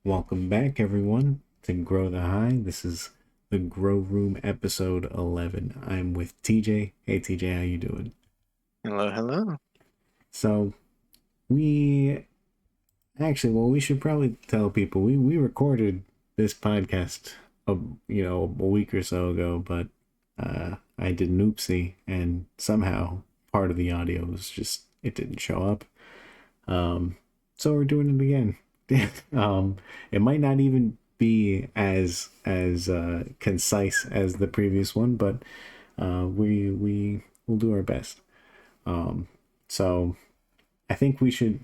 Welcome back, everyone, to Grow the High. This is the Grow Room episode 11. I'm with TJ. Hey, TJ, how you doing? Hello, hello. So, we we should probably tell people we recorded this podcast a week or so ago, but I did an oopsie, and somehow part of the audio was just it didn't show up. Um, so we're doing it again. It might not even be as concise as the previous one, but we will do our best. Um, so I think we should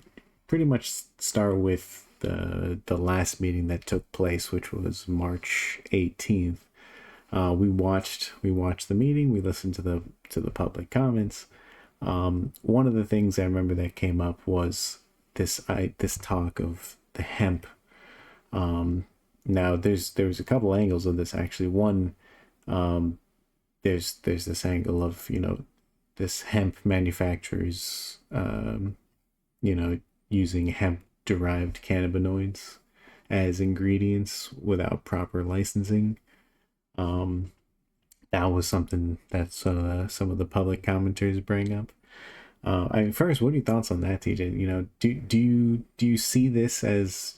pretty much start with the last meeting that took place, which was March 18th. We watched the meeting. We listened to the public comments. One of the things I remember that came up was this talk of the hemp. Now there's a couple angles of this actually. One, there's this angle of this hemp manufacturers using hemp derived cannabinoids as ingredients without proper licensing. Um, that was something that some of the public commenters bring up. First, what are your thoughts on that, TJ? Do you see this as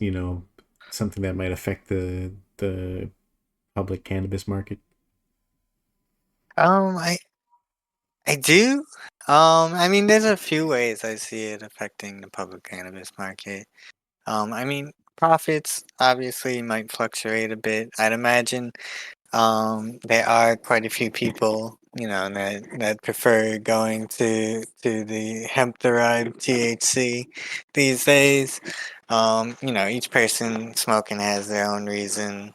something that might affect the public cannabis market? I do. I mean, there's a few ways I see it affecting the public cannabis market. Profits obviously might fluctuate a bit. I'd imagine there are quite a few people, that prefer going to the hemp-derived THC these days. Each person smoking has their own reason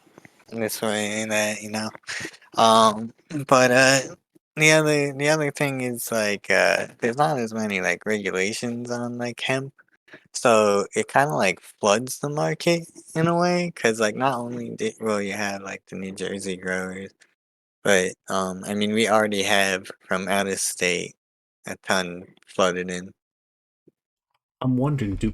this way and that. Um, but the other thing is like there's not as many like regulations on like hemp, so it kind of like floods the market in a way because like not only will you have like the New Jersey growers, but I mean we already have from out of state a ton flooded in. I'm wondering, do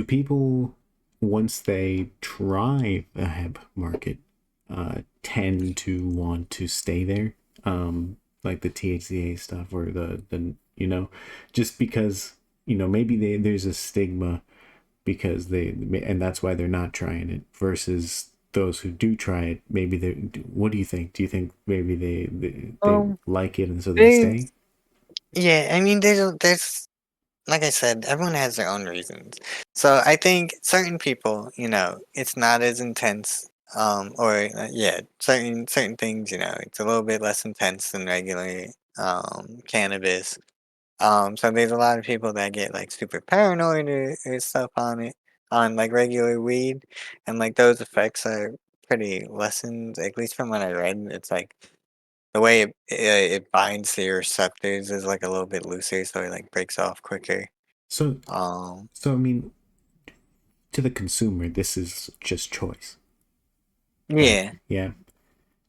people once they try the hemp market tend to want to stay there, like the THCA stuff or the just because maybe there's a stigma because and that's why they're not trying it versus those who do try it. Maybe they, what do you think? Do you think maybe they Um, like it and so they they stay? yeah, I mean there's like I said, everyone has their own reasons. So I think certain people, it's not as intense. Certain things, it's a little bit less intense than regular cannabis. So there's a lot of people that get like super paranoid or stuff on it, on like regular weed, and like those effects are pretty lessened, at least from what I read. It's like the way it binds to your receptors is like a little bit looser, so it like breaks off quicker. So Um, so I mean, to the consumer, this is just choice, right? yeah, Yeah.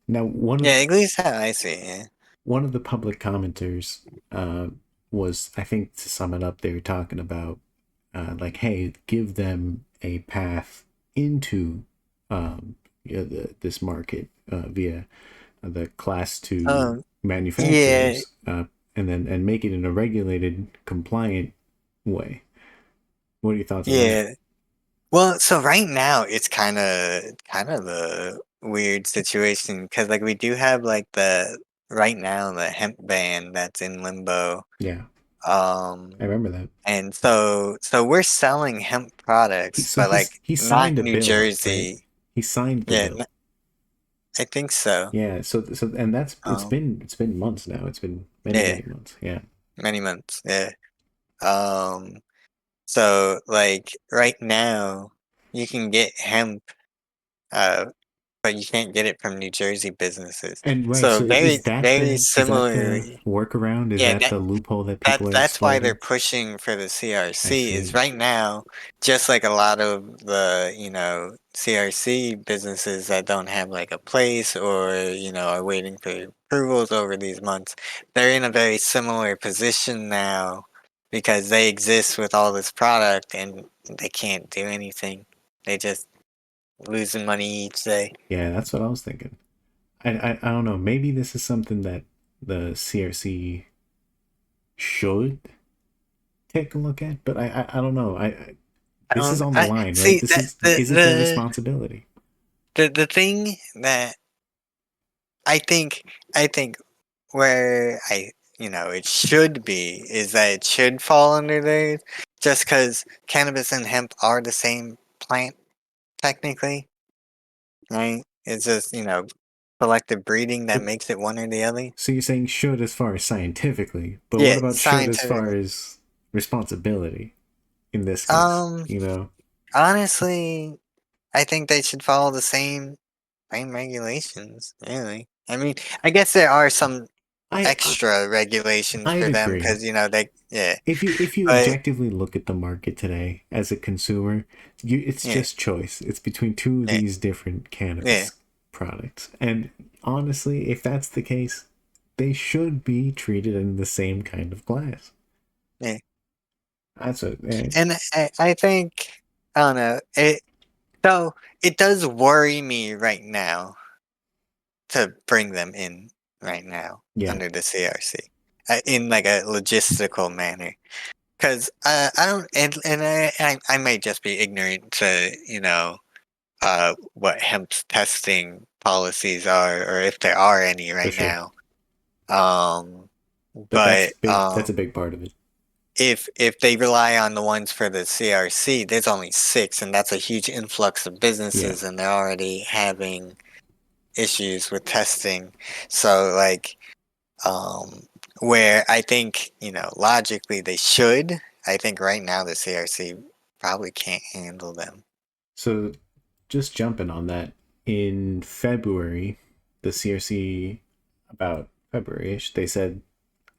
Now, yeah, at least how I see it. Yeah. one of the public commenters uh, was, I think, to sum it up, they were talking about like, hey, give them a path into this market via the class two Um, yeah, manufacturers, and make it in a regulated, compliant way. What are your thoughts on that? yeah. Well, so right now it's kind of a weird situation because like we do have like the right now the hemp ban that's in limbo. Yeah, Um, I remember that. and so we're selling hemp products, So but like he not signed a New bill, right? Jersey. He signed the Yeah, bill. I think so. Yeah, so and that's Um, it's been months now. It's been many yeah, many months. Yeah. many months. Yeah. Um, so like right now you can get hemp, uh, but you can't get it from New Jersey businesses. And right, So so very, very is that the similarly, workation? Is yeah, that the loophole that that people are that's why they're exploiting? pushing for the I CRC is see. right now, just like a lot of the, CRC businesses that don't have like a place or, are waiting for approvals over these months, they're in a very similar position now because they exist with all this product and they can't do anything. They just losing money each day. Yeah, that's what I was thinking. I don't know. Maybe this is something that the CRC should take a look at, but I don't know. This is on the I line, right? see This that is it their responsibility? the thing that I think I think where it should be is that it should fall under there, just because cannabis and hemp are the same plant technically, right? It's just selective breeding that But makes it one or the other. so you're saying should as far as scientifically, but what Yeah, about should as far scientifically. as responsibility in this case? Um, You know, honestly, I think they should follow the same regulations. Really, I mean, I guess there are some I I, extra regulations I'd for them agree. because they yeah, If you but objectively look at the market today as a consumer, it's yeah, just choice. It's between two of yeah, these different yeah, cannabis products, and honestly, if that's the case, they should be treated in the same kind of glass. yeah. That's what. And I think I don't know it. So it does worry me right now to bring them in right now Yeah, under the CRC in like a logistical manner. Because I don't, and I may just be ignorant to what hemp's testing policies are, or if there are any for right sure. now. Um, But that's but big. That's a big part of it. if they rely on the ones for the CRC, there's only six, and that's a huge influx of Yeah. businesses, and they're already having issues with testing. So like, um, where I think logically they should. I think right now the CRC probably can't handle them. So just jumping on that, in February, the CRC, about February-ish, they said,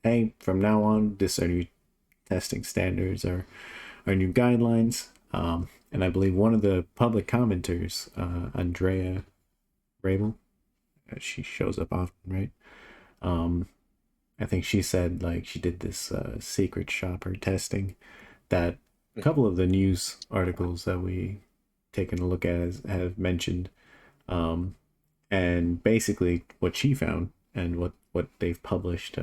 "Hey, from now on, this are new testing standards, or our new guidelines." And I believe one of the public commenters, Andrea Rabel, she shows up often, right? Um, I think she said like she did this secret shopper testing that a couple of the news articles that we taken a look at have mentioned. Um, and basically, what she found and what they've published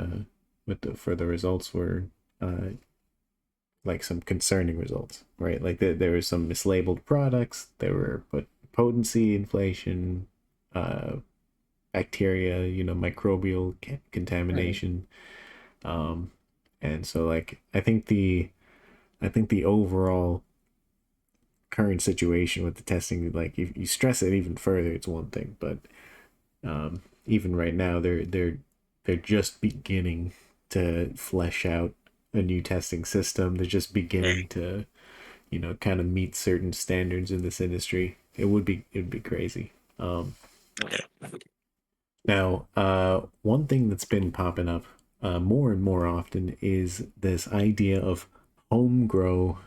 for the results were uh, like some concerning results, right? Like there were some mislabeled products. There were potency, inflation, uh, bacteria, microbial Mhm. contamination. Um, and so like I think the overall current situation with the testing, like if you stress it even further, it's one thing, but even right now, they're just beginning to flesh out a new testing system. They're just beginning to kind of meet certain standards in this industry. It would be crazy. Now, one thing that's been popping up more and more often is this idea of home grow,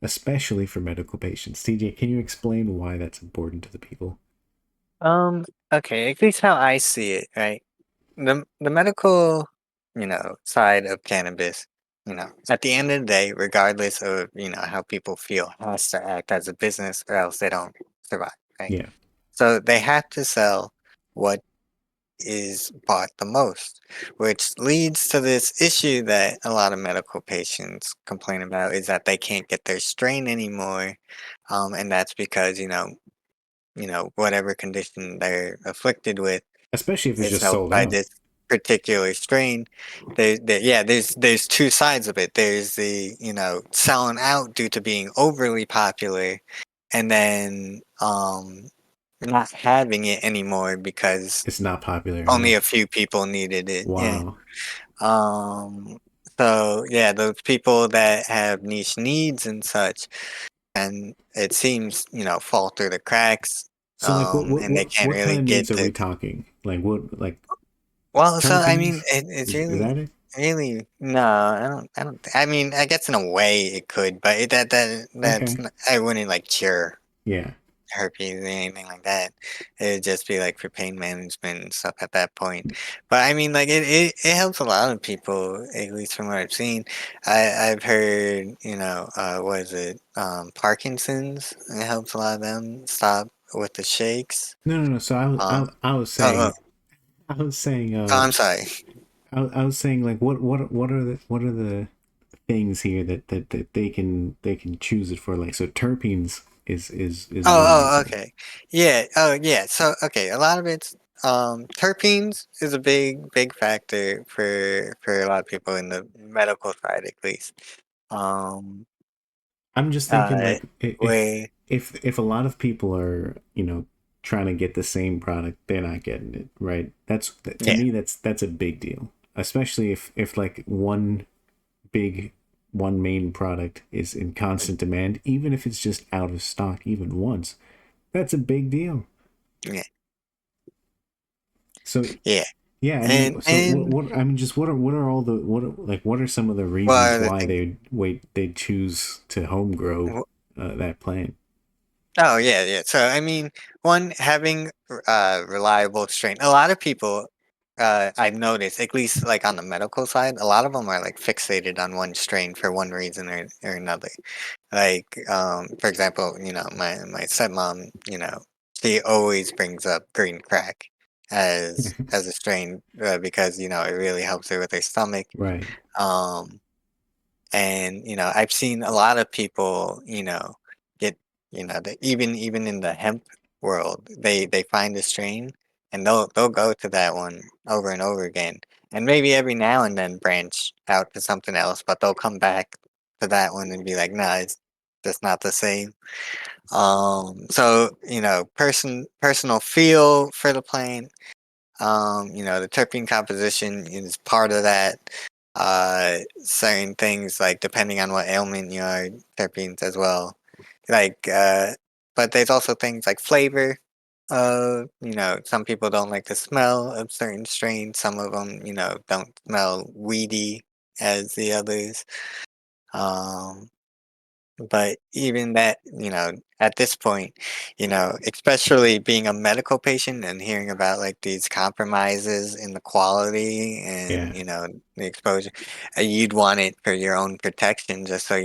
especially for medical patients. TJ, can you explain why that's important to the people? Um, okay, at least how I see it, right? The medical, side of cannabis, at the end of the day, regardless of, how people feel, has to act as a business or else they don't survive, right? Yeah, So they have to sell what is bought the most, which leads to this issue that a lot of medical patients complain about is that they can't get their strain anymore. And that's because, whatever condition they're afflicted with especially if it's is just helped sold by out. this particular strain. Yeah, there's two sides of it. There's the selling out due to being overly popular, and then not having it anymore because It's not popular only a enough. few people needed it. Yeah. Wow. Um. So yeah, those people that have niche needs and such, and it seems fall through the cracks. So like And they can't what kind really of get needs are the we talking? Like what like Well, so I mean, terpenes? it's Is really, that it? really no. I don't. I mean, I guess in a way it could, but that's Okay. I wouldn't like cure. Yeah. herpes or anything like that. It'd just be like for pain management and stuff at that point. But I mean, like it helps a lot of people, at least from what I've seen. I've heard, what is it, Parkinson's? It helps a lot of them stop with the shakes. No, no, no. So Um, I was oh, saying, I was saying, I'm sorry. I was saying, like, what are the things here that they can choose it for? Like, so terpenes is one you said. Okay. Yeah. Oh, yeah. So, okay, a lot of it's terpenes is a big factor for a lot of people in the medical side, at least. Um, I'm just thinking, uh, like, way if a lot of people are, trying to get the same product, they're not getting it, right? To yeah, me, that's a big deal, especially if like one main product is in constant demand, even if it's just out of stock even once, that's a big deal. yeah, So yeah. yeah, I mean, so And what I mean, just what are all the what are some of the what reasons are the why things? they choose to home grow that plant? Oh, yeah, yeah. So, I mean, one, having reliable strain. A lot of people, I've noticed, at least like on the medical side, a lot of them are like fixated on one strain for one reason or another. Like, for example, my stepmom, she always brings up green crack as a strain because it really helps her with her stomach. Right. Um, and I've seen a lot of people, get even in the hemp world, they find a strain and they'll go to that one over and over again, and maybe every now and then branch out to something else, but they'll come back to that one and be like, "Nah, it's just not the same." So personal feel for the plant, the terpene composition is part of that. Certain things like depending on what ailment you are, terpenes as well. Like, but there's also things like flavor. Some people don't like the smell of certain strains. Some of them, don't smell weedy as the others. Um, but even that, at this point, especially being a medical patient and hearing about like these compromises in the quality and, Yeah. the exposure, you'd want it for your own protection just so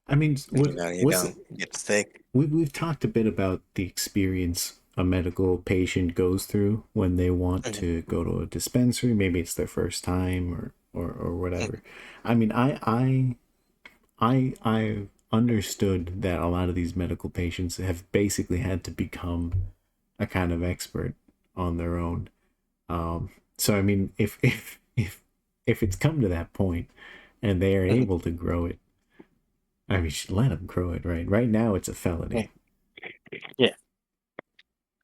I mean, you what's don't get sick. we've talked a bit about the experience a medical patient goes through when they want Mhm, to go to a dispensary. Maybe it's their first time or mhm, whatever. I mean, I understood that a lot of these medical patients have basically had to become a kind of expert on their own. So I mean, if it's come to that point and they are mhm, able to grow it, I mean, you should let them grow it, right? Right now, it's a yeah. felony. Yeah.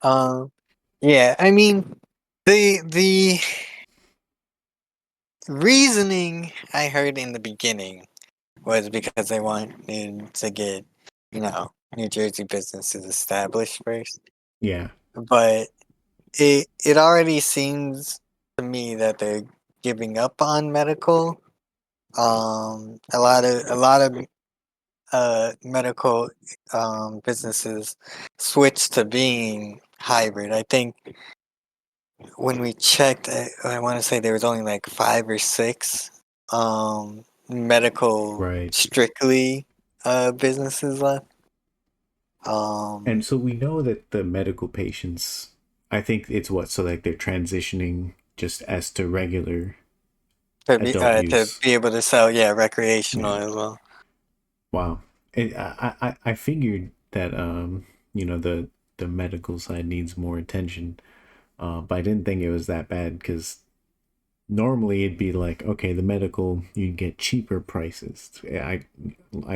Um, yeah, I mean, the reasoning I heard in the beginning was because they wanted to get, New Jersey businesses established first. Yeah, But it already seems to me that they're giving up on medical. A lot of medical businesses switched to being hybrid. I think when we checked, I want to say there was only like five or six medical right. strictly businesses left. And Um, so we know that the medical patients, I think it's what, so like they're transitioning just as to regular adult to use. be able to sell, yeah, recreational Yeah. as well. Wow. I figured that the medical side needs more attention, but I didn't think it was that bad because normally it'd be like, okay, the medical you get cheaper prices. I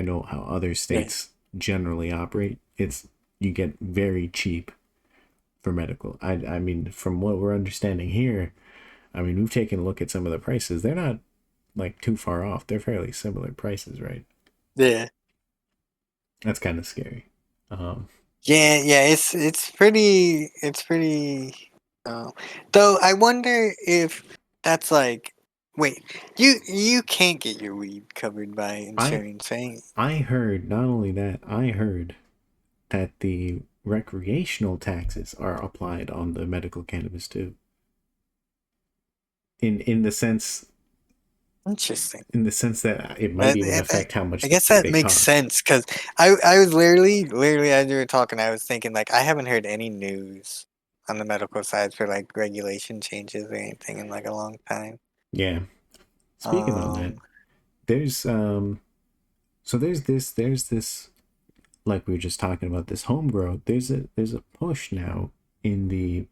know how other Yeah, states generally operate. It's you get very cheap for medical. I mean, from what we're understanding here, I mean, we've taken a look at some of the prices. They're not like too far off. They're fairly similar prices, right? yeah, That's kind of scary. Um, yeah. It's pretty. Uh, though I wonder if that's like, wait, you can't get your weed covered by I insurance, right? I heard not only that, I heard that the recreational taxes are applied on the medical cannabis too. In the sense Interesting. that it might That, even that, that- affect how I much guess that they makes cost. sense because I was literally as you were talking, I was thinking like I haven't heard any news on the medical side for like regulation changes or anything in like a long time. Yeah. Speaking on that, Um, there's there's this like we were just talking about this homegrow. There's a push now in the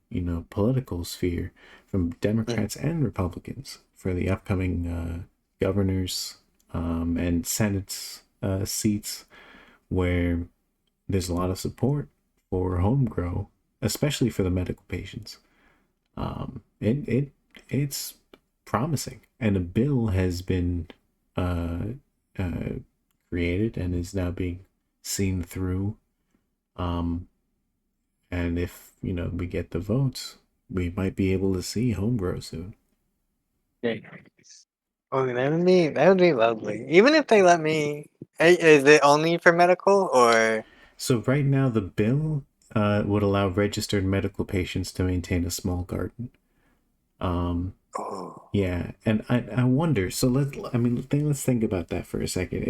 political sphere from mhm. Democrats and Republicans for the upcoming governors and Senate's seats where there's a lot of support for homegrow, especially for the medical patients. It's promising, and a bill has been uh, uh, created and is now being seen through. Um, and if we get the votes, we might be able to see homegrow soon. Yeah. Oh, that would be lovely. Even if they let me, is it only for medical or? So right now, the bill would allow registered medical patients to maintain a small garden. Um, Oh, Yeah, and I wonder. So let's think about that for a second.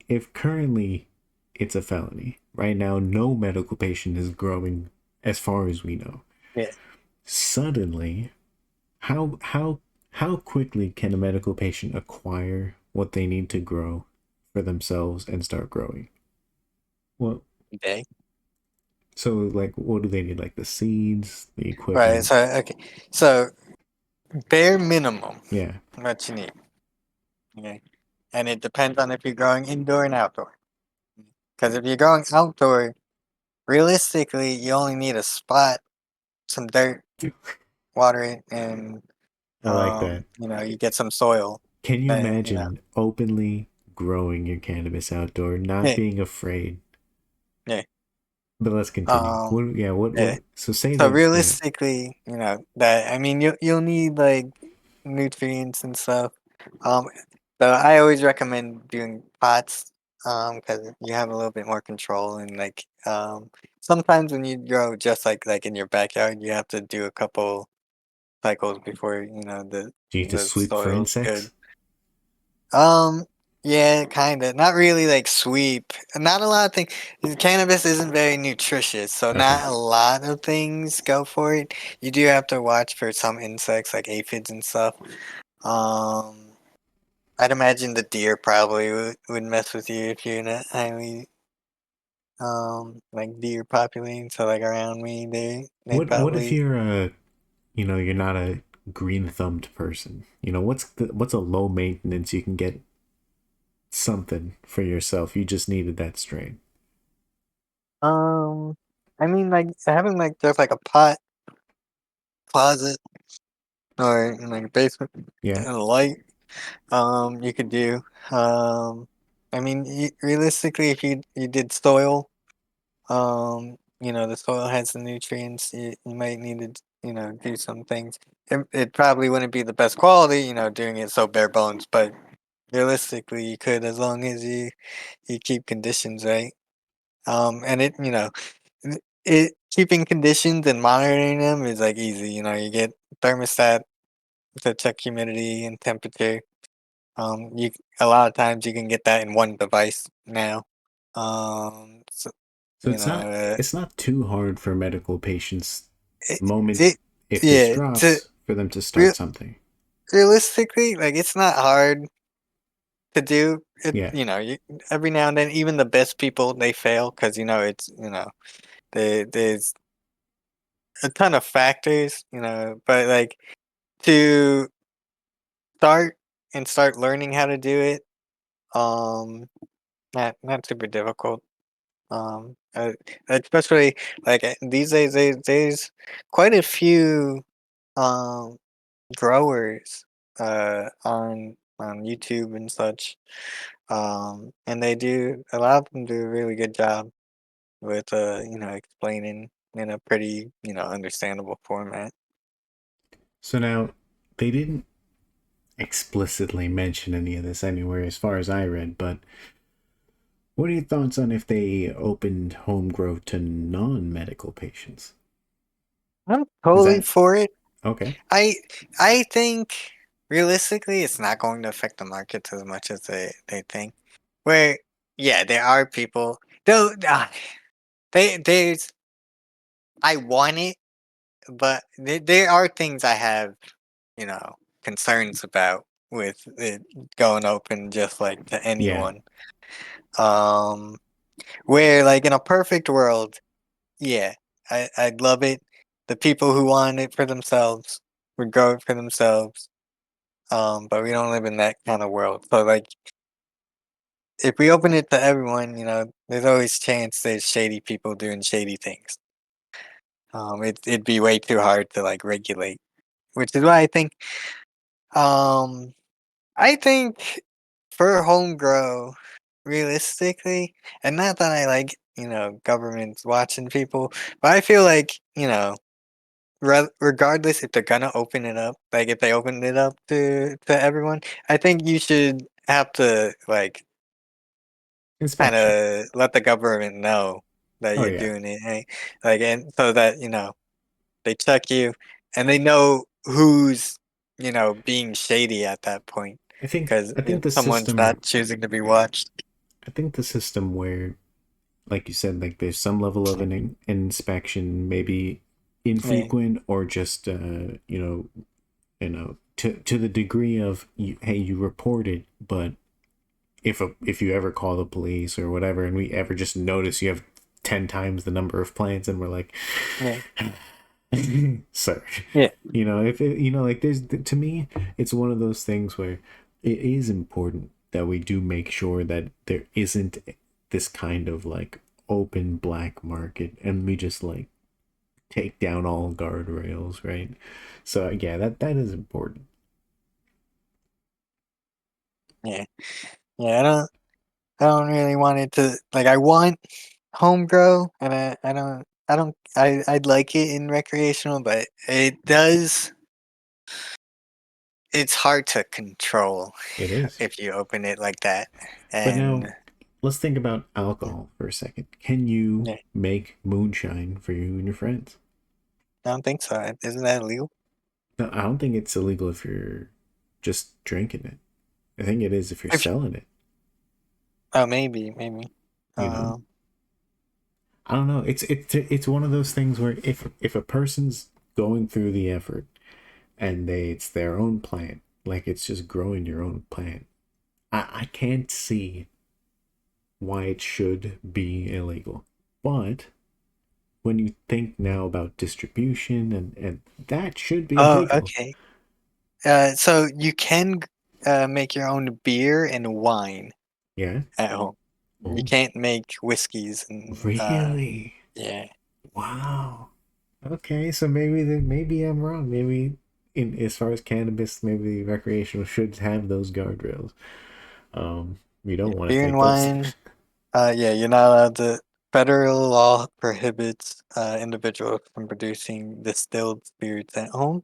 If currently it's a felony right now, no medical patient is growing, as far as we know. yeah. Suddenly, how quickly can a medical patient acquire what they need to grow for themselves and start growing? Well, Okay. so like, what do they need? Like the seeds, the Right. equipment? So okay. So bare minimum, Yeah. what you need. Okay. And it depends on if you're growing indoor and outdoor. Because if you're growing outdoor, realistically, you only need a spot, some dirt, water it, and I like that. you get some soil. Can you And, you know, imagine openly growing your cannabis outdoor, not yeah, being afraid? yeah, But let's continue. um, What? Yeah. yeah. So say So that. Yeah. realistically, that I mean, you'll need like nutrients and stuff. Um, so I always recommend doing pots, because you have a little bit more control and like sometimes when you grow just like in your backyard, you have to do a couple cycles before the Do you have to the sweep for soil's good. insects? Um, yeah, kind of. Not really like sweep. Not a lot of things. Cannabis isn't very nutritious, so Okay. not a lot of things go for it. You do have to watch for some insects like aphids and stuff. Um, I'd imagine the deer probably would mess with you if you're in a highly like deer populating. So like around me, they What if probably you're you're not a green thumbed person? What's a low maintenance you can get something for yourself? You just needed that strain. um. I mean, like having like just like a pot closet or in like a basement Yeah. and a light. You could do. Um, I mean, realistically, if you did soil, the soil has the nutrients. You might need to, do some things. It probably wouldn't be the best quality, doing it so bare bones, but realistically, you could as long as you keep conditions right. And it keeping conditions and monitoring them is like easy. You get thermostat to check humidity and temperature. You a lot of times you can get that in one device now. So, So it's not too hard for medical patients it, the moment it if this yeah. drops for them to Real, start something. realistically, like it's not hard to do. It Yeah. every now and then, even the best people they fail because it's there's a ton of factors, but like to start learning how to do it, um, not super difficult. Especially like these days, there's quite a few um growers on YouTube and such. And they do a lot of them do a really good job with explaining in a pretty understandable format. So now they didn't explicitly mention any of this anywhere as far as I read, but What are your thoughts on if they opened Homegrow to non-medical patients? I'm Is totally that for it. okay? I I think realistically, it's not going to affect the markets as much as they think. Where yeah, there are people. Though there's I want it, but there are things I have, you know, concerns about with it going open just like to Yeah, anyone. Um, where like in a perfect world, yeah, I'd love it. The people who want it for themselves would grow it for themselves. But we don't live in that kind of world. So like if we open it to everyone, there's always chance there's shady people doing shady things. It'd be way too hard to like regulate, which is why um I think for home grow, realistically, and not that I like, governments watching people, but I feel like, regardless if they're gonna open it up, like if they open it up to everyone, I think you should have to like kind inspection. of let the government know that Oh you're yeah, doing it, eh? Like, and so that they check you and they know who's being shady at that point. I think Because I if think the someone's system. not choosing to be watched, I think the system where, like you said, like there's some level of an inspection, maybe yeah, infrequent or just to the degree of hey, you reported, but if you ever call the police or whatever, and we ever just notice you have 10 times the number of plants, and we're like, yeah, sir, yeah, if it, like there's to me, it's one of those things where it is important that we do make sure that there isn't this kind of like open black market, and we just like take down all guardrails, right? So yeah, that is important. yeah, yeah. I don't really want it to like. I want home grow, and I'd like it in recreational, but it does. It's hard to control It is. if you open it like that, But now and let's think about alcohol for a second. Can you yeah, make moonshine for you and your friends? I don't think so. Isn't that illegal? No, I don't think it's illegal if you're just drinking it. I think it is if you're If selling it. oh, maybe. You know, Um, I don't know. It's one of those things where if a person's going through the effort and it's their own plant, like it's just growing your own plant, I can't see why it should be illegal. But when you think now about distribution and that should be oh, illegal. okay. So you can make your own beer and wine Yeah. at home. You Oh, can't make whiskeys and really? yeah. Wow. Okay, so maybe I'm wrong. Maybe in as far as cannabis, maybe recreational should have those guardrails. You Yeah, don't want to beer and take those. wine. Yeah, you're not allowed to. Federal law prohibits individuals from producing distilled spirits at home.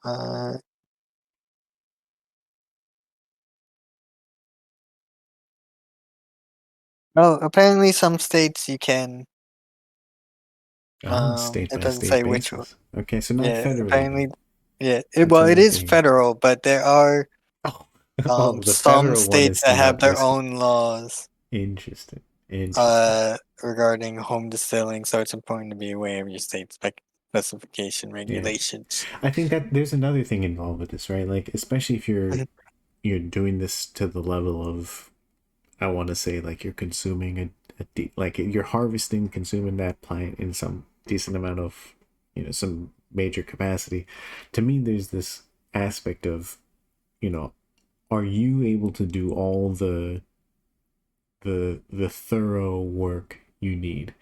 Uh, oh, apparently some states you can. On state It by doesn't state say which one. basis. Okay, so not Yeah, federally apparently, though. yeah. That's Well, it another is thing. federal, but there are Oh, oh, the some federal one states is that have not their whiskey. own laws Interesting. Interesting. regarding home distilling, so it's important to be aware of your state's specification Yeah. regulations. I think that there's another thing involved with this, right? Like especially if you're doing this to the level of I want to say like you're consuming like you're harvesting, consuming that plant in some decent amount of some major capacity. To me, there's this aspect of you know, are you able to do all the thorough work you need?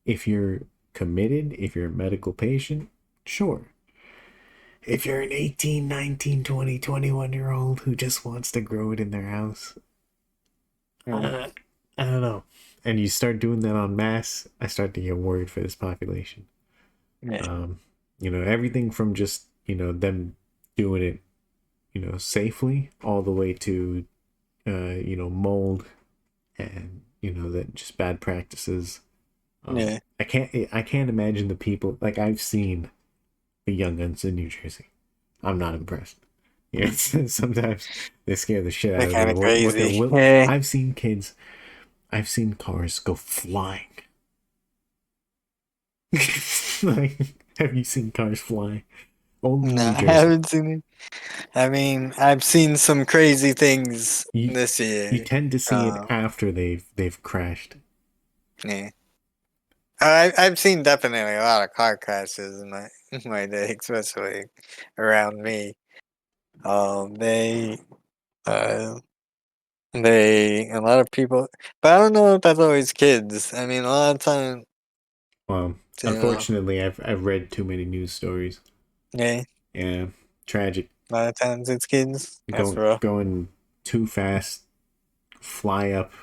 If you're committed, if you're a medical patient, sure. If you're an 18, 19, 20, 21-year old who just wants to grow it in their house, Mm, uh, I don't know. And you start doing that en masse, I start to get worried for this population. yeah, Um, everything from just, them doing it, safely all the way to, mold and that just bad practices. Yeah. I can't imagine the people like I've seen the young guns in New Jersey. I'm not impressed. Yeah, sometimes they scare the shit They're out of me. kind of What their crazy. will? Yeah. I've seen cars go flying. Like, have you seen cars fly? Only in No, New I Jersey. haven't seen it. I mean, I've seen some crazy things You this you year. tend to see it Uh, after they've crashed. yeah. I've seen definitely a lot of car crashes in my day, especially around me. Um, they uh a lot of people, but I don't know if that's always kids. I mean, a lot of time, Well, you know, unfortunately, I've read too many news stories. yeah, Yeah, tragic. a lot of times it's kids. That's Going rough. going too fast, fly up,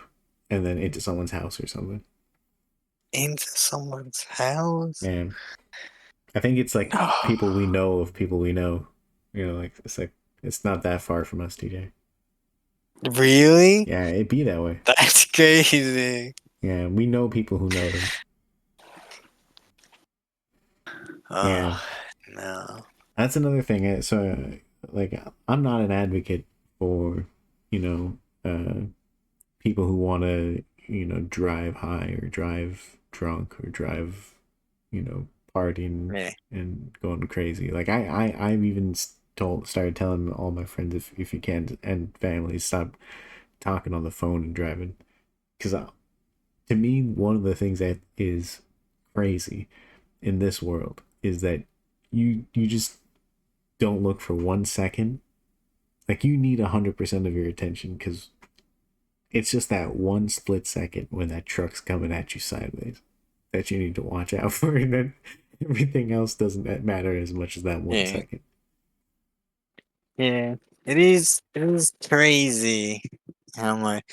and then into someone's house or something. Into someone's house? Man, I think it's like No. people we know of people we know. Like it's not that far from us, TJ. Really? Yeah, it'd be that way. That's crazy. Yeah, we know people who know them. Oh, Yeah, no. that's another thing. Like, I'm not an advocate for, you know, people who want to, drive high or drive drunk or drive, partying Yeah. and going crazy. Like, I've even started telling all my friends if you can and families stop talking on the phone and driving. Because to me, one of the things that is crazy in this world is that you just don't look for 1 second. Like you need 100% of your attention because it's just that one split second when that truck's coming at you sideways that you need to watch out for, and then everything else doesn't matter as much as that one Yeah. second. Yeah. It is crazy how much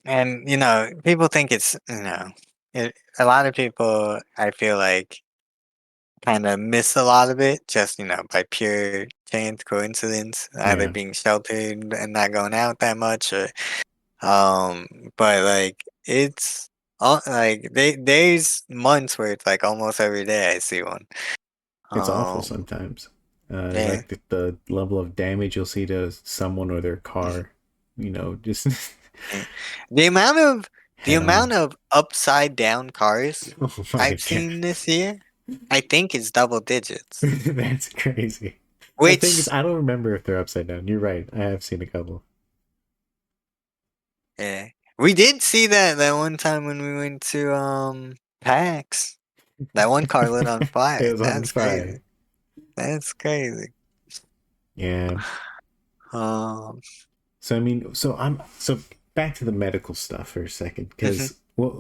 and people think it's a lot of people I feel like kind of miss a lot of it just by pure chance coincidence, either Yeah, being sheltered and not going out that much or um but like it's all like there's months where it's like almost every day I see one. it's awful um sometimes. yeah. Like the level of damage you'll see to someone or their car, just Yeah. The amount of the head amount on. of upside down cars Oh my I've god. seen this year, I think is double digits. That's crazy. I think it's Which, I don't remember if they're upside down. You're right. I have seen a couple. yeah, we did see that one time when we went to PAX. That one car lit on It fire. was on That's fire. crazy. That's crazy. Yeah. Um, So I mean, so back to the medical stuff for a second, mhm, because what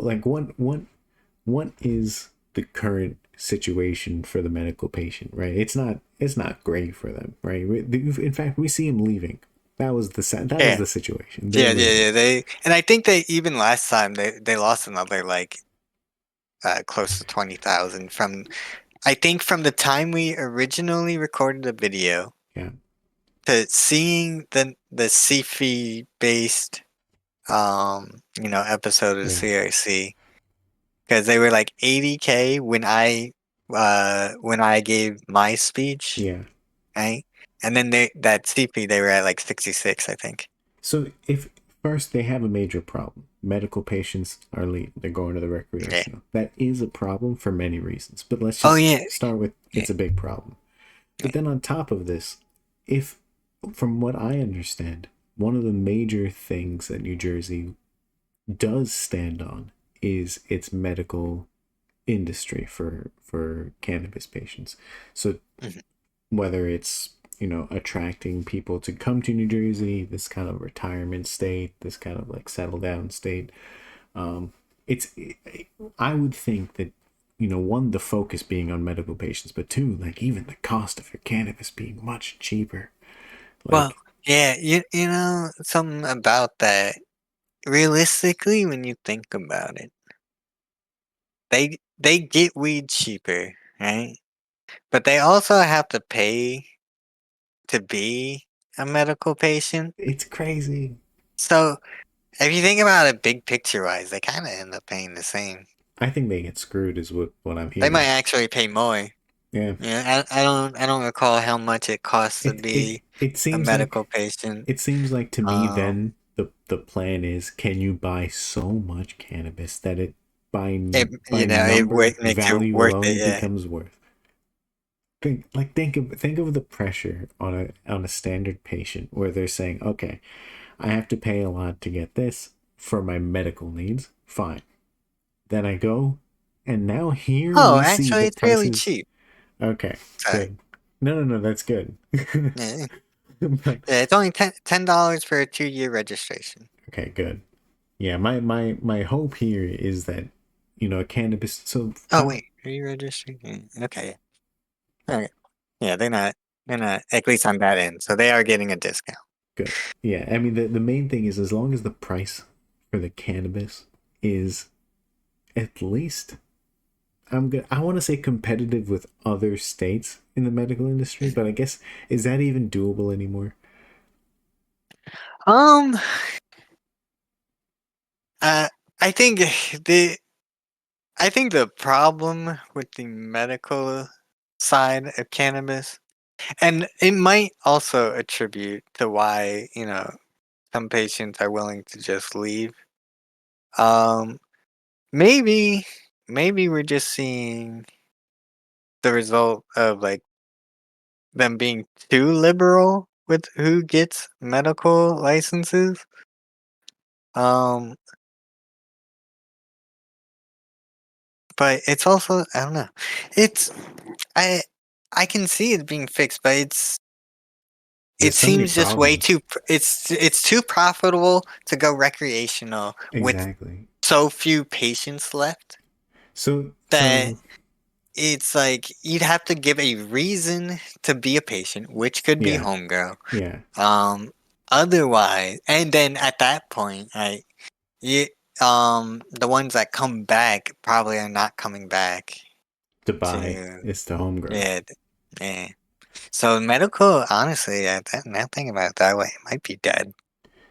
is the current situation for the medical patient, right? It's not great for them, right? In fact, we see them leaving. That is yeah, the situation. They're yeah, yeah, leaving. yeah. And I think they even last time they lost another like close to 20,000 from I think from the time we originally recorded the video Yeah, to seeing the CFE based episode of the yeah, CRC because they were like 80K when I gave my speech, yeah. right? And then that CFE they were at like 66, I think. So if first they have a major problem, medical patients are leaving. They're going to the Yeah. recreational. That is a problem for many reasons. But let's Oh just yeah. start with Yeah. it's a big problem. Yeah. But then on top of this, if from what I understand, one of the major things that New Jersey does stand on is its medical industry for cannabis patients. So Mhm. whether it's attracting people to come to New Jersey, this kind of retirement state, this kind of like settle down state, um, it's I would think that one, the focus being on medical patients, but two, like even the cost of your cannabis being much cheaper. Well, Like, yeah, you know something about that. Realistically, when you think about it, they get weed cheaper, right? But they also have to pay to be a medical patient. It's crazy. So if you think about it big picture wise, they kind of end up paying the same. I think they get screwed, is what I'm They might hearing. actually pay more. Yeah. Yeah, I don't recall how much it costs to It it be it a seems medical like patient. to me Um, then the plan is, can you buy so much cannabis that it by it number makes it value worth it. alone Yeah. becomes worth. Think of the pressure on a standard patient where they're saying, okay, I have to pay a lot to get this for my medical needs. Fine. Then I go, and now here Oh, we see actually, the it's really prices. cheap. Okay, Sorry. good. No, that's good. Yeah, But yeah, it's only $10 for a 2-year registration. okay, good. Yeah, my hope here is that, cannabis. So Oh wait, are you registering? Okay. Okay. Yeah, they're not at least on that end, so they are getting a discount. good. Yeah, I mean the main thing is, as long as the price for the cannabis is at least, I want to say competitive with other states in the medical industry, but I guess, is that even doable anymore? Um, uh, I think the I think the problem with the medical side of cannabis, and it might also attribute to why, some patients are willing to just leave. Um, maybe, maybe we're just seeing the result of like them being too liberal with who gets medical licenses. Um, but it's also I don't know. It's I I can see it being fixed, but it There's so many seems just way problems. too it's too profitable to go recreational with Exactly. so few patients left So that so it's like you'd have to give a reason to be a patient, which could be yeah, Homegrow. yeah. Um, otherwise, and then at that point, you, the ones that come back probably are not coming back To buy to, is to Homegrow. yeah, yeah. So medical, honestly, now thinking about it that way, it might be dead.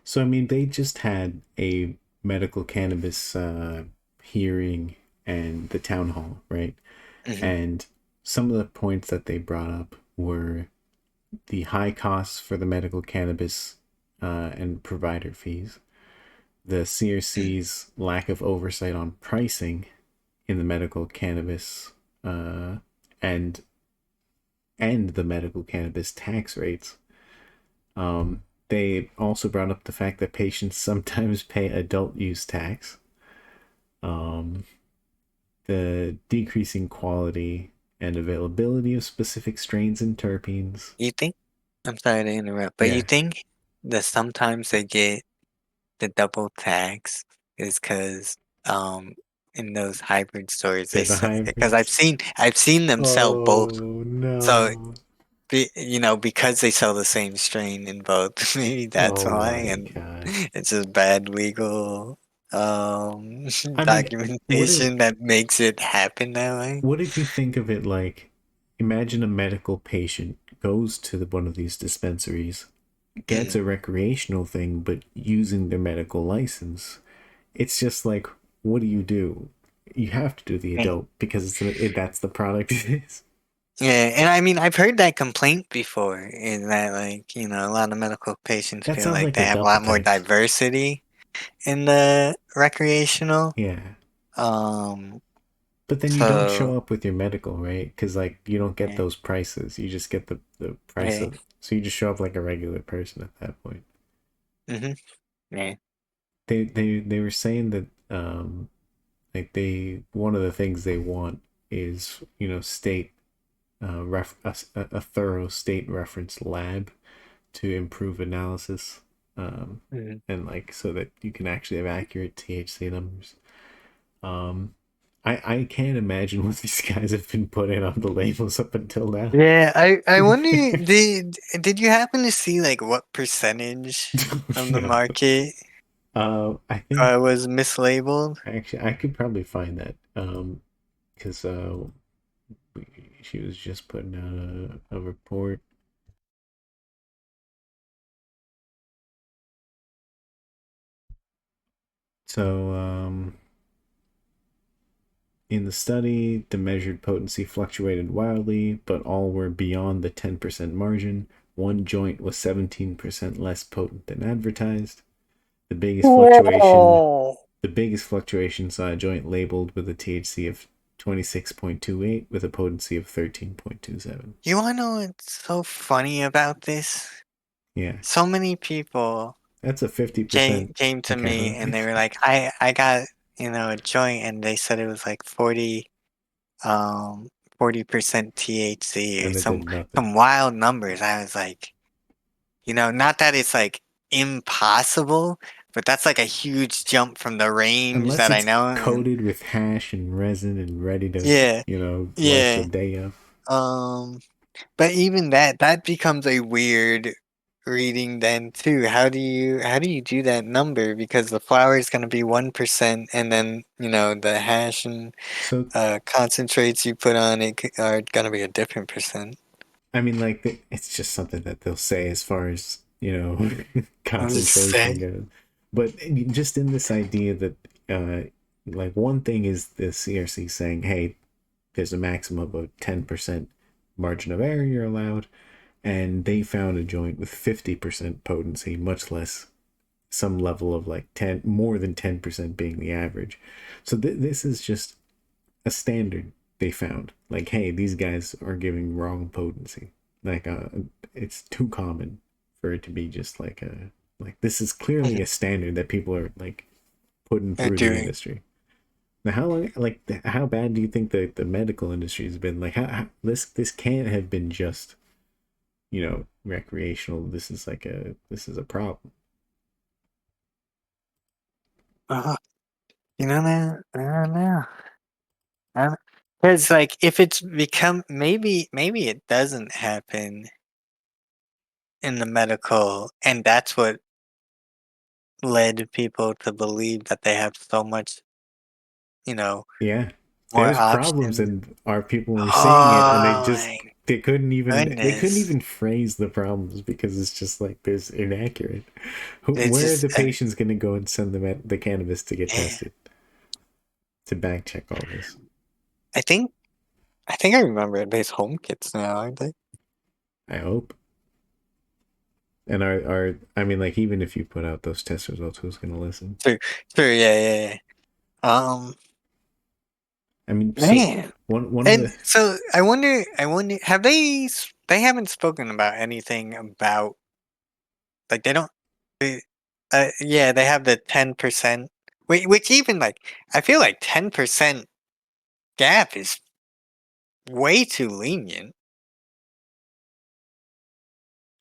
So I mean, they just had a medical cannabis hearing and the town hall, right? Hmm. And some of the points that they brought up were the high costs for the medical cannabis and provider fees, the CRC's lack of oversight on pricing in the medical cannabis, uh, and the medical cannabis tax rates. They also brought up the fact that patients sometimes pay adult use tax, um, the decreasing quality and availability of specific strains and terpenes. You think? I'm sorry to interrupt, but you Yeah, think that sometimes they get the double tax is because in those hybrid stores they're they the sell because I've hybrids. seen them sell both. Oh So no. because they sell the same strain in both, maybe that's Oh why, my and god. it's just bad legal I mean, documentation that makes it happen that way. what if you think of it like, imagine a medical patient goes to one of these dispensaries, gets Mm. a recreational thing, but using their medical license. It's just like, what do? You have to do the Mm. adult because that's the product it is. Yeah, and I mean I've heard that complaint before, in that like a lot of medical patients That feel sounds like like they a have a double lot more tax. diversity in the recreational. Yeah. Um, But then you don't so show up with your medical, right? Because like you don't get yeah, those prices. You just get the price yeah, of. So you just show up like a regular person at that point. mm-hmm, yeah, They were saying that like one of the things they want is, state a thorough state reference lab to improve analysis, um, mm-hmm. and like so that you can actually have accurate THC numbers. Um, I can't imagine what these guys have been putting on the labels up until now. Yeah. I wonder, did you happen to see like what percentage of the No. market I think was mislabeled? actually I could probably find that. Because she was just putting out a report. So, in the study, the measured potency fluctuated wildly, but all were beyond the 10% margin. One joint was 17% less potent than advertised. The biggest fluctuation Whoa. the biggest fluctuation saw a joint labeled with a THC of 26.28 with a potency of 13.27. You wanna know what's so funny about this? Yeah, So many people that's a came 50% came to me account. and they were like, I got, a joint and they said it was like 40% THC or And it some did nothing. some wild numbers. I was like, not that it's like impossible, but that's like a huge jump from the range Unless that I it's know. And coated with hash and resin and ready to, yeah, light the yeah. day up. Um, but even that becomes a weird reading then too. How do you do that number? Because the flour is gonna be 1% and then, the hash and So, concentrates you put on it are gonna be a different percent. I mean, like, it's just something that they'll say as far as, I'm just concentration saying. goes. But just in this idea that, like, one thing is the CRC saying, hey, there's a maximum of 10% margin of error you're allowed. And they found a joint with 50% potency, much less some level of like 10, more than 10% being the average. So this is just a standard they found. Like, hey, these guys are giving wrong potency. Like, it's too common for it to be just like this is clearly a standard that people are like putting They're through the doing. industry. Now, how long, like, how bad do you think the medical industry has been? Like, how this can't have been just, recreational. This is a problem. uh, I don't know. Because like if it's become maybe it doesn't happen in the medical, and that's what led people to believe that they have so much, you know, Yeah, more there's problems, options. and our people were seeing it, and Oh my they couldn't goodness. even phrase the problems because it's just like this inaccurate. It's Where are just the patients going to go and send them the cannabis to get yeah. tested to back check all this? I think I remember it. There's home kits now, aren't they? I hope. And are I mean, like, even if you put out those test results, who's going to listen? True, true, yeah, yeah, yeah. I mean, so Man. one of And the so I wonder, have they haven't spoken about anything about, like, they don't, they, yeah, they have the 10%, which even, like, I feel like 10% gap is way too lenient,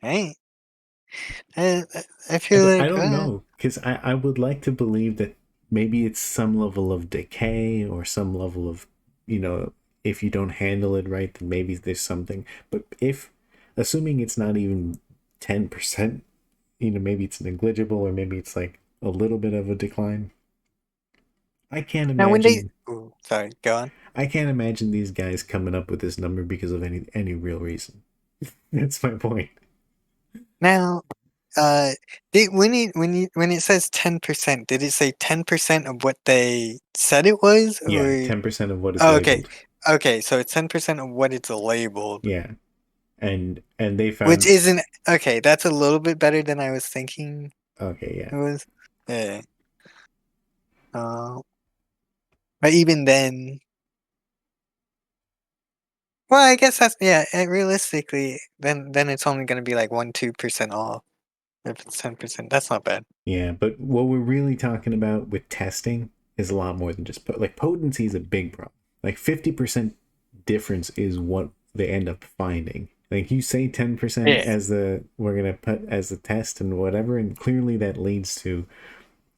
right? I feel I like, don't know because I would like to believe that maybe it's some level of decay or some level of, you know, if you don't handle it right, then maybe there's something. But if, assuming it's not even 10%, maybe it's negligible or maybe it's like a little bit of a decline. I can't now when they, imagine. ooh, sorry, go on. I can't imagine these guys coming up with this number because of any real reason. That's my point. Now, when it says 10%, did it say 10% of what they said it was, Yeah, or 10% of what is oh, okay, labeled. okay, so it's 10% of what it's labeled, Yeah, and they which found. isn't okay. That's a little bit better than I was thinking Okay, yeah. it was. Yeah. Uh, but even then, well, I guess that's yeah. Realistically, then it's only gonna be like 1-2% off if it's 10%. That's not bad. Yeah, but what we're really talking about with testing is a lot more than just like potency is a big problem. Like 50% difference is what they end up finding. Like you say 10% Yeah. as the we're gonna put as the test and whatever, and clearly that leads to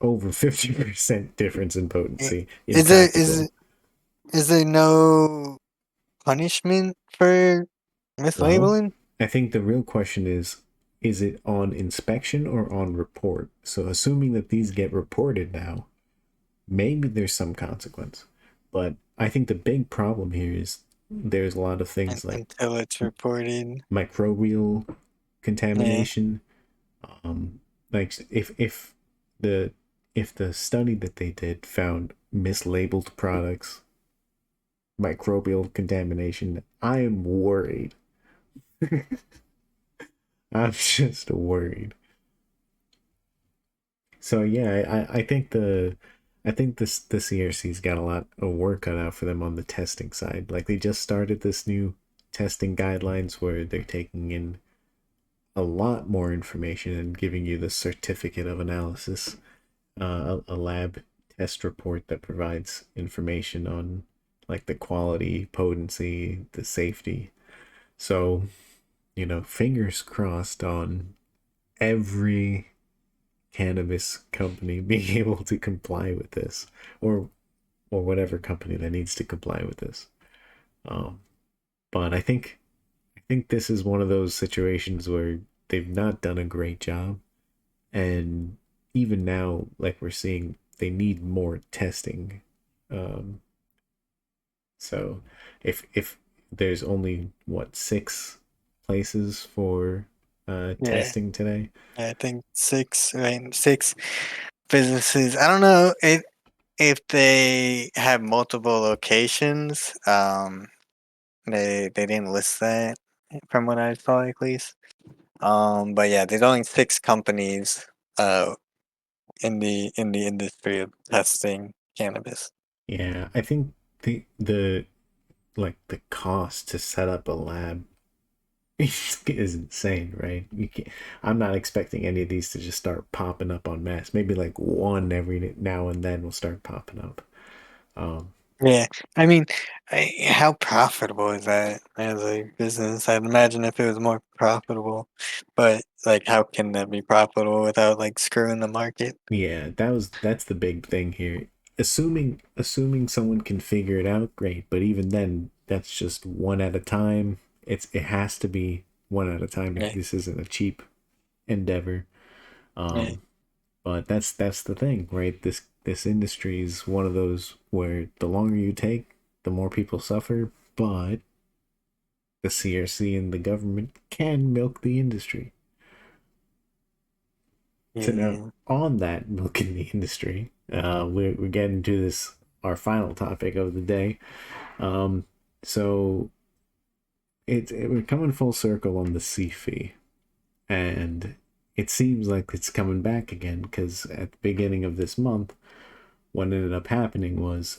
over 50% difference in I- potency in Is there practical. is there no punishment for Well, mislabeling? I think the real question is it on inspection or on report? So assuming that these get reported now, maybe there's some consequence. But I think the big problem here is there's a lot of things like Until it's reported. microbial Yeah. contamination. Like if the if the study that they did found mislabeled products, microbial contamination, I am worried. I'm just worried. So yeah, I think the CRC's got a lot of work cut out for them on the testing side. Like they just started this new testing guidelines where they're taking in a lot more information and giving you the certificate of analysis, a lab test report that provides information on like the quality, potency, the safety. So, fingers crossed on every cannabis company being able to comply with this, or whatever company that needs to comply with this. Um, but I think this is one of those situations where they've not done a great job, and even now, like we're seeing, they need more testing. Um, so if there's only what, 6 places for Yeah, testing today. I think six, right? Six businesses. I don't know if they have multiple locations. They didn't list that from what I saw at least. But yeah, there's only six companies in the industry of testing cannabis. Yeah, I think the like the cost to set up a lab is insane, right? I'm not expecting any of these to just start popping up on mass. Maybe like one every now and then will start popping up. Um, Yeah, I mean, how profitable is that as a business? I'd imagine if it was more profitable, but like, how can that be profitable without like screwing the market? yeah, that's the big thing here. Assuming someone can figure it out, great. But even then, that's just one at a time. It has to be one at a time. Yeah, This isn't a cheap endeavor. yeah, Um, But that's the thing, right? This industry is one of those where the longer you take, the more people suffer, but the CRC and the government can milk the industry. So now yeah. on that milking the industry, we're getting to this our final topic of the day. Um, so we're coming full circle on the SEEF fee, and it seems like it's coming back again because at the beginning of this month, what ended up happening was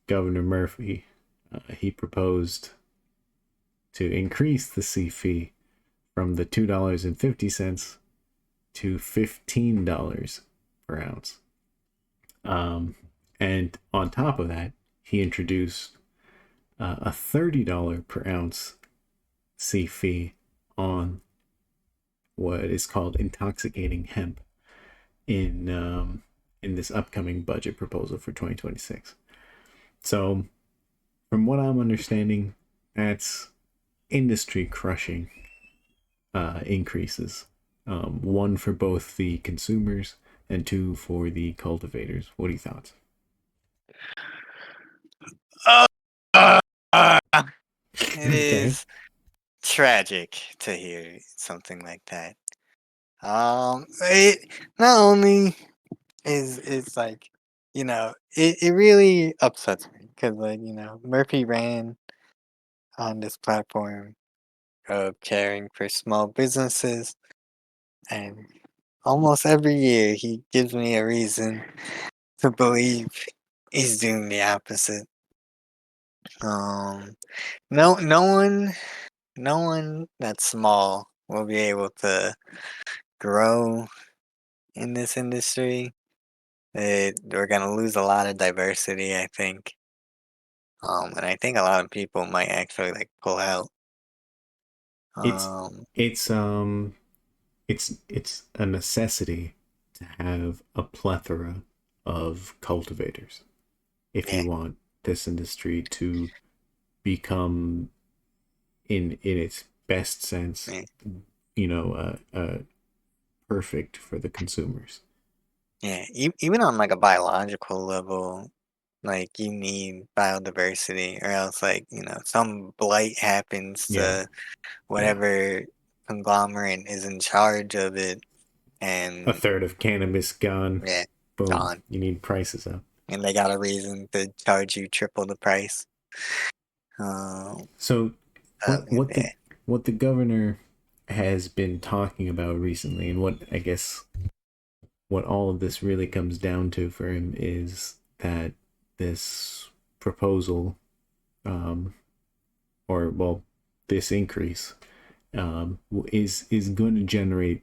Governor Murphy, he proposed to increase the C fee from the $2.50 to $15 per ounce. Um, and on top of that, he introduced a $30 per ounce C fee on what is called intoxicating hemp in this upcoming budget proposal for 2026. So from what I'm understanding, that's industry crushing increases. One for both the consumers and two for the cultivators. What are your thoughts? Uh, uh, uh, it Okay. is tragic to hear something like that. It not only is like, it really upsets me because like, Murphy ran on this platform of caring for small businesses, and almost every year he gives me a reason to believe he's doing the opposite. Um, no no one that's small will be able to grow in this industry. We're gonna lose a lot of diversity, I think. And I think a lot of people might actually like pull out. It's Um, it's um it's a necessity to have a plethora of cultivators if yeah, you want this industry to become in its best sense, yeah, perfect for the consumers. yeah. Even on like a biological level, like you need biodiversity, or else like some blight happens Yeah, to yeah. whatever conglomerate is in charge of it, A and third of cannabis gone. yeah, Boom. gone, You need prices up. and they got a reason to charge you triple the price. Um, So what of what the that. what the governor has been talking about recently, and what I guess what all of this really comes down to for him is that this proposal, um, or well, this increase, is going to generate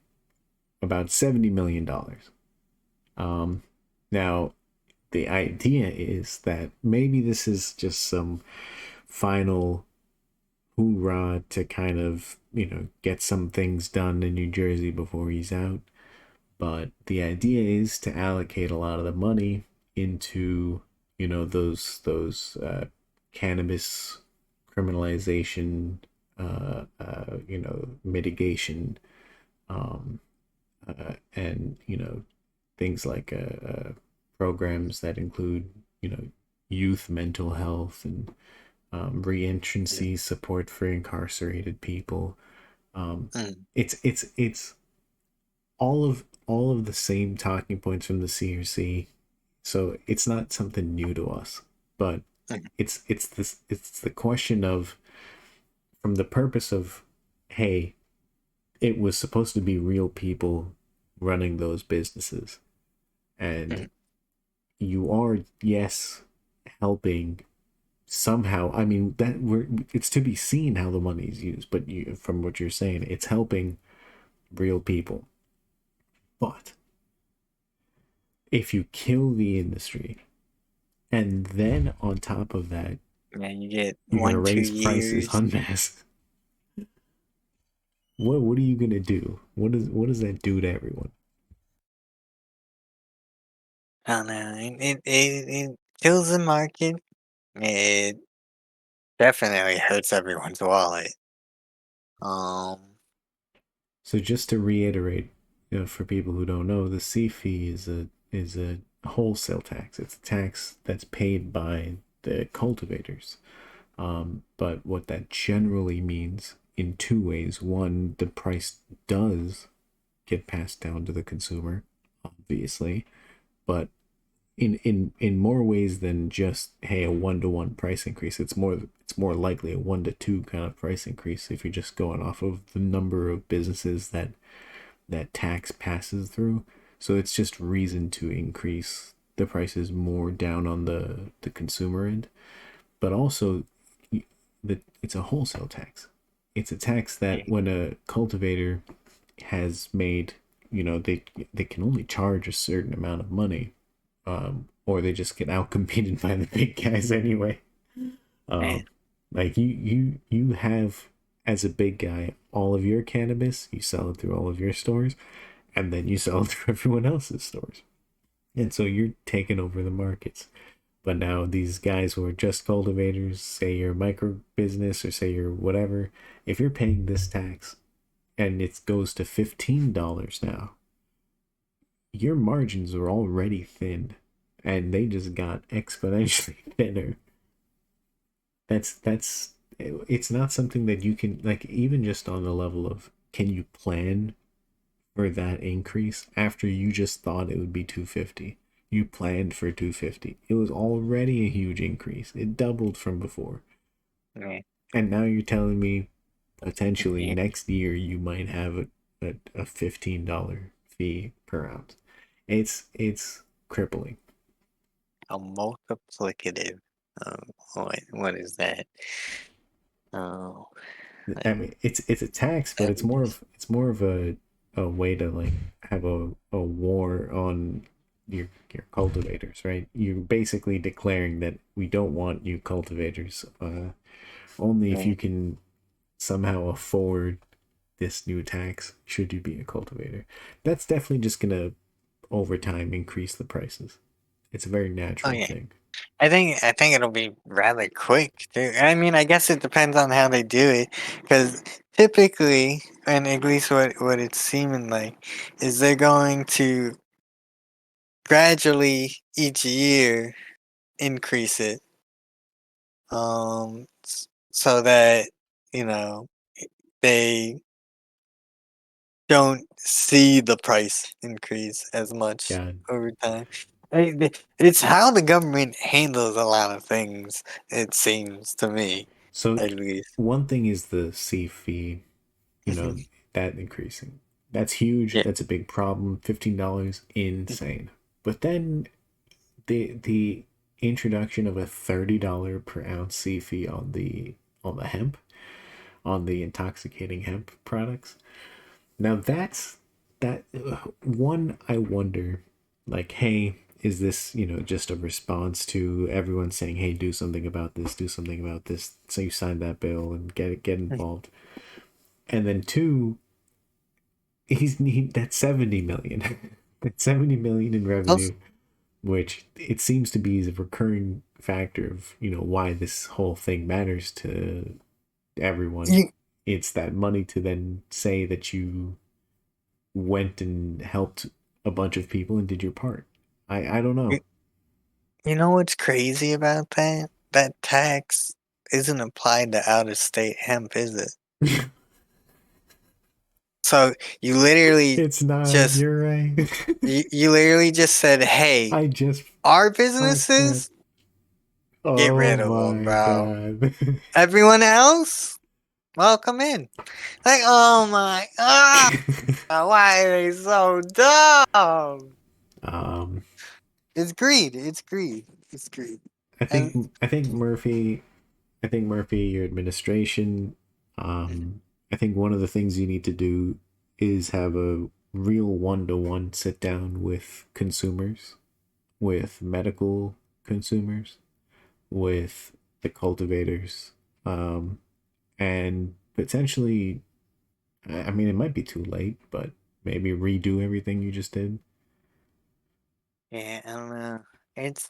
about $70 million. Now, the idea is that maybe this is just some final hoorah to kind of get some things done in New Jersey before he's out. But the idea is to allocate a lot of the money into those cannabis criminalization, mitigation, um, and things like programs that include youth mental health and Mm, reentrancy support for incarcerated people. Um, mm, it's all of the same talking points from the CRC, so it's not something new to us. But mm, it's the question of, from the purpose of, hey, it was supposed to be real people running those businesses, and mm, you are, yes, helping somehow. I mean, that we're it's to be seen how the money is used, but from what you're saying, it's helping real people. But if you kill the industry, and then on top of that, and you get you're gonna one, two raise prices years. en masse, what are you gonna do? What does that do to everyone? I don't know. It kills the market. It definitely hurts everyone's wallet. Um, So just to reiterate, for people who don't know, the SEEF fee is a wholesale tax. It's a tax that's paid by the cultivators. But what that generally means in two ways: one, the price does get passed down to the consumer, obviously, but in more ways than just, hey, a 1-to-1 price increase. It's more likely a 1-to-2 kind of price increase if you're just going off of the number of businesses that tax passes through. So it's just reason to increase the prices more down on the consumer end. But also, it's a wholesale tax. It's a tax that when a cultivator has made, they can only charge a certain amount of money, or they just get outcompeted by the big guys anyway. man, Um, like you have, as a big guy, all of your cannabis, you sell it through all of your stores, and then you sell it through everyone else's stores, and so you're taking over the markets. But now these guys who are just cultivators, say you're a micro business or say you're whatever, if you're paying this tax and it goes to $15 now, your margins are already thin, and they just got exponentially thinner. That's it's not something that you can, like, even just on the level of, can you plan for that increase after you just thought it would be 250? You planned for 250. It was already a huge increase. It doubled from before. man, And now you're telling me potentially man, next year you might have a $15 fee per ounce. It's crippling. a multiplicative. What is that? Oh, I like, mean, it's a tax, but it's um, more of a way to, like, have a war on your cultivators, right? You're basically declaring that we don't want you cultivators. Only if man. you can somehow afford this new tax should you be a cultivator. That's definitely just gonna, over time, increase the prices. It's a very Oh natural yeah. thing. I think it'll be rather quick too. I mean, I guess it depends on how they do it, because typically, and at least what it's seeming like, is they're going to gradually each year increase it, so that you know they don't see the price increase as much God. over time. It's how the government handles a lot of things, it seems to me, So at least. one thing is the SEEF fee, you know, Mhm. that increasing. That's huge. Yeah. That's a big problem. $15, insane. But then the introduction of a $30 per ounce C fee on the hemp, on the intoxicating hemp products. Now that's that one I wonder, like, hey, is this, just a response to everyone saying, hey, do something about this, do something about this, so you sign that bill and get involved. And then two, that's 70 million. That's 70 million in Also, revenue, which it seems to be a recurring factor of, why this whole thing matters to everyone. you, It's that money to then say that you went and helped a bunch of people and did your part. I don't know. you you know what's crazy about that? That tax isn't applied to out-of-state hemp, is it? So you literally It's not. just You're right. you literally just said, "Hey, I just our fucked that. businesses, get Oh rid of them, my bro. god. Everyone else, welcome in." Like, oh my god, why are they so dumb? um, It's greed. It's greed. It's greed. I And think I think Murphy, your administration, I think one of the things you need to do is have a real one-to-one sit down with consumers, with medical consumers, with the cultivators, um, and potentially, I mean, it might be too late, but maybe redo everything you just did. yeah, I don't know. It's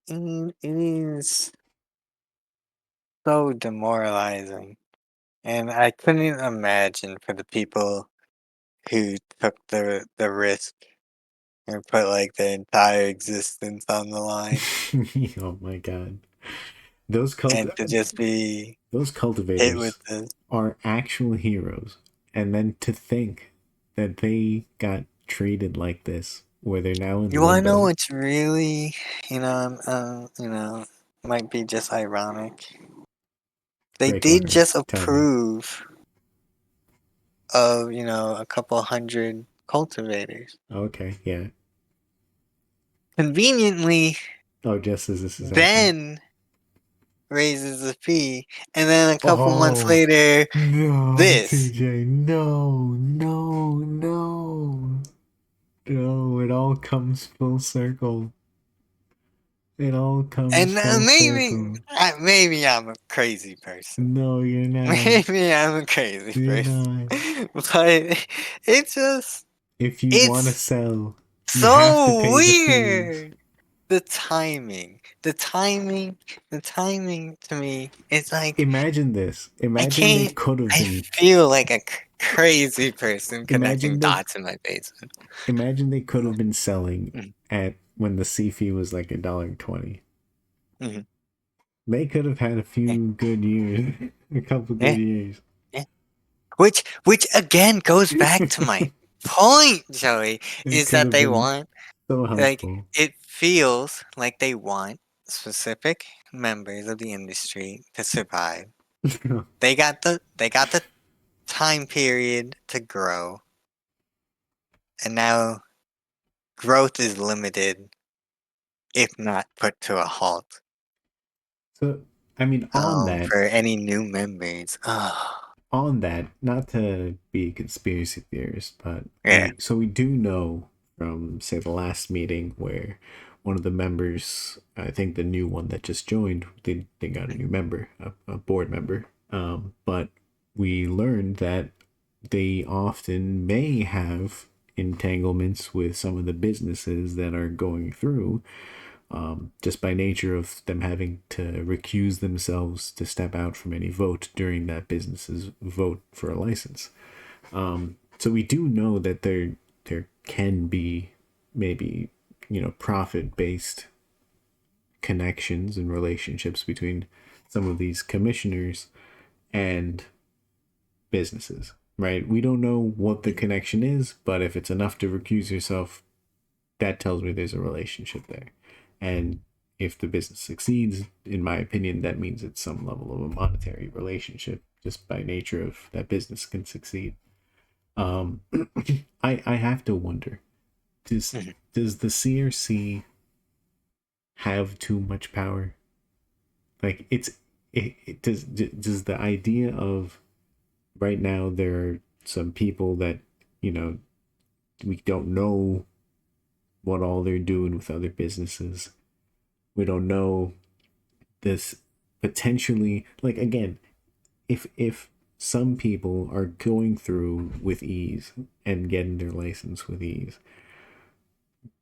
it is so demoralizing, and I couldn't imagine for the people who took the risk and put like their entire existence on the line, Oh my god, those cult and to just be those hit with cultivators this. are actual heroes, and then to think that they got treated like this, where they're now in You wanna know limbo. what's really, might be just ironic? They did Breakwater, just tell me. approve of, a couple hundred cultivators. Okay, yeah. Conveniently, Oh, just as this is happening. then raises the fee, and then a couple months Oh later, no, this. TJ, no, no, no. No, it all comes full circle. It all comes And full maybe, circle. maybe I'm a crazy person. No, you're not. Maybe I'm a crazy You're person. not. But it's just, If you want to it's sell, you have to so pay the fees. weird. The timing, the timing, the timing to me, it's like, Imagine this. I Imagine they can't, could have I been. feel like a crazy person connecting Imagine they. dots in my basement. Imagine they could have been selling Mhm, at when the C fee was like $1.20. mhm. They could have had a Yeah, few good years, a couple good yeah, years. yeah. Which again goes back to my point, Joey, It is could that have they been want, so like, helpful. it feels like they want specific members of the industry to survive. They got the time period to grow, and now growth is limited, if not put to a halt. So, I mean, For any new members. Oh, not to be a conspiracy theorist, but yeah. we do know from, say, the last meeting where one of the members, I think the new one that just joined, they got a new member, a board member. But we learned that they often may have entanglements with some of the businesses that are going through, just by nature of them having to recuse themselves to step out from any vote during that business's vote for a license. So we do know that there can be maybe, profit based connections and relationships between some of these commissioners and businesses, right? We don't know what the connection is, but if it's enough to recuse yourself, that tells me there's a relationship there. And if the business succeeds, in my opinion, that means it's some level of a monetary relationship just by nature of that business can succeed. Um, I have to wonder, does Mhm. does the CRC have too much power? Like it does the idea of right now there are some people that you know we don't know what all they're doing with other businesses. We don't know this potentially, like, again, if some people are going through with ease and getting their license with ease,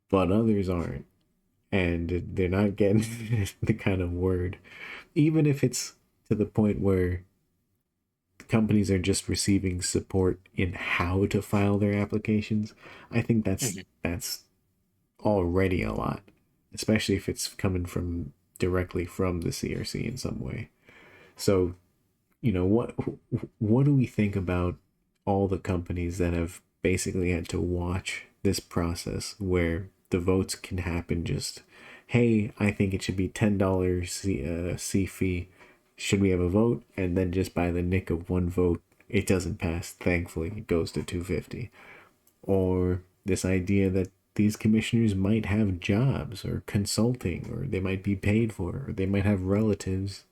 but others aren't, and they're not getting the kind of word, even if it's to the point where companies are just receiving support in how to file their applications. I think Mhm. that's already a lot, especially if it's coming from directly from the CRC in some way. So, what do we think about all the companies that have basically had to watch this process where the votes can happen just, hey, I think it should be $10 C fee. Should we have a vote? And then just by the nick of one vote, it doesn't pass. Thankfully, it goes to 250. Or this idea that these commissioners might have jobs or consulting, or they might be paid for, or they might have relatives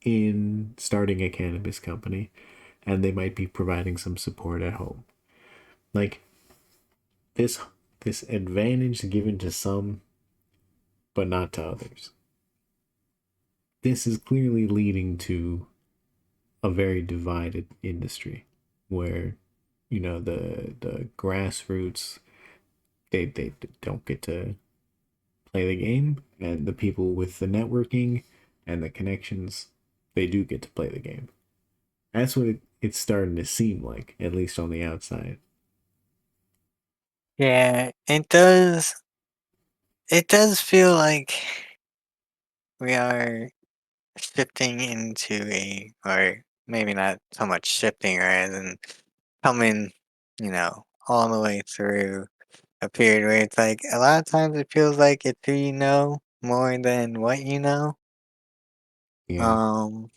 in starting a cannabis company, and they might be providing some support at home. Like this this advantage given to some but not to others. This is clearly leading to a very divided industry where the grassroots, they don't get to play the game, and the people with the networking and the connections, they do get to play the game. That's what it's starting to seem like, at least on the outside. Yeah, it does. It does feel like we are shifting into or maybe not so much shifting, rather than coming, all the way through a period where it's like a lot of times it feels like it's who you know more than what you know. Yeah, Um,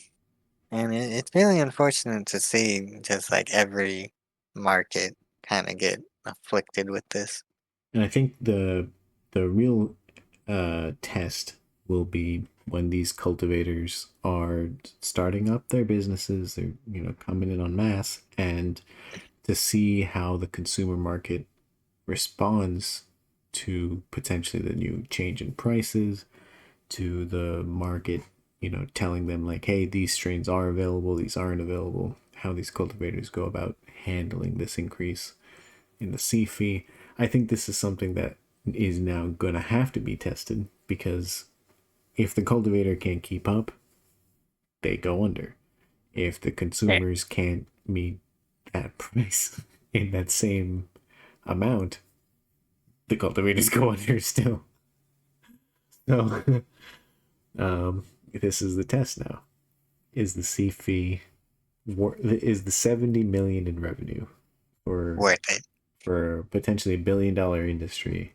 and it's really unfortunate to see just like every market kind of get afflicted with this. and I think the real test will be when these cultivators are starting up their businesses. They're coming in en masse, and to see how the consumer market responds to potentially the new change in prices, to the market, telling them like, hey, these strains are available, these aren't available, how these cultivators go about handling this increase in the SEEF fee. I think this is something that is now going to have to be tested because if the cultivator can't keep up, they go under. If the Yeah. consumers can't meet that price in that same amount, the cultivators go under still. So, this is the test now. Is the SEEF fee is the 70 million in revenue for Worth it. potentially $1 billion industry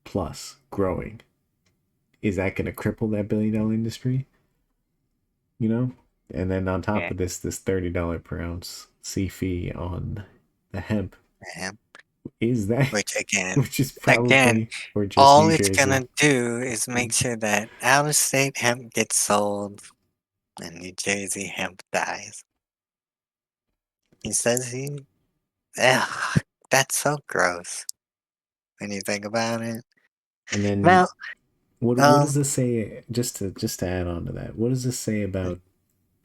plus growing, is that going to cripple that $1 billion industry? And then on top Yeah. of this $30 per ounce C fee on the hemp, Yeah. is that Which again, which is again, probably for just all New it's Jersey. gonna do is make sure that out of state hemp gets sold and New Jersey hemp dies. He says ugh, that's so gross when you think about it. And then Now, what does um, this say, just to add on to that, what does this say about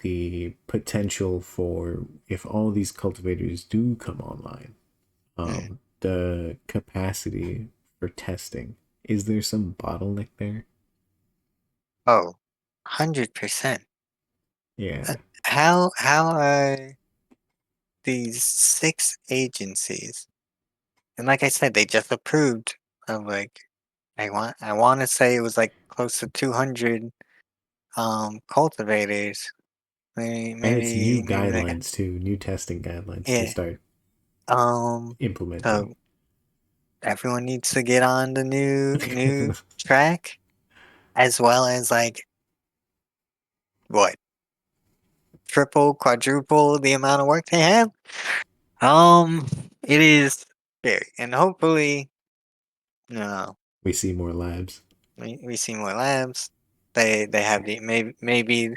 the potential for, if all these cultivators do come online, mm, the capacity for testing? Is there some bottleneck there? oh, 100%. Yeah. How are these 6 agencies, and like I said, they just approved of like I wanna say it was like close to 200 cultivators And it's new Maybe they can. guidelines too, new testing guidelines to Yeah. start Um. implementing. So everyone needs to get on the new track, as well as like what, triple, quadruple the amount of work they have. It is scary, and hopefully, you know, We see more labs. we see more labs. They have the maybe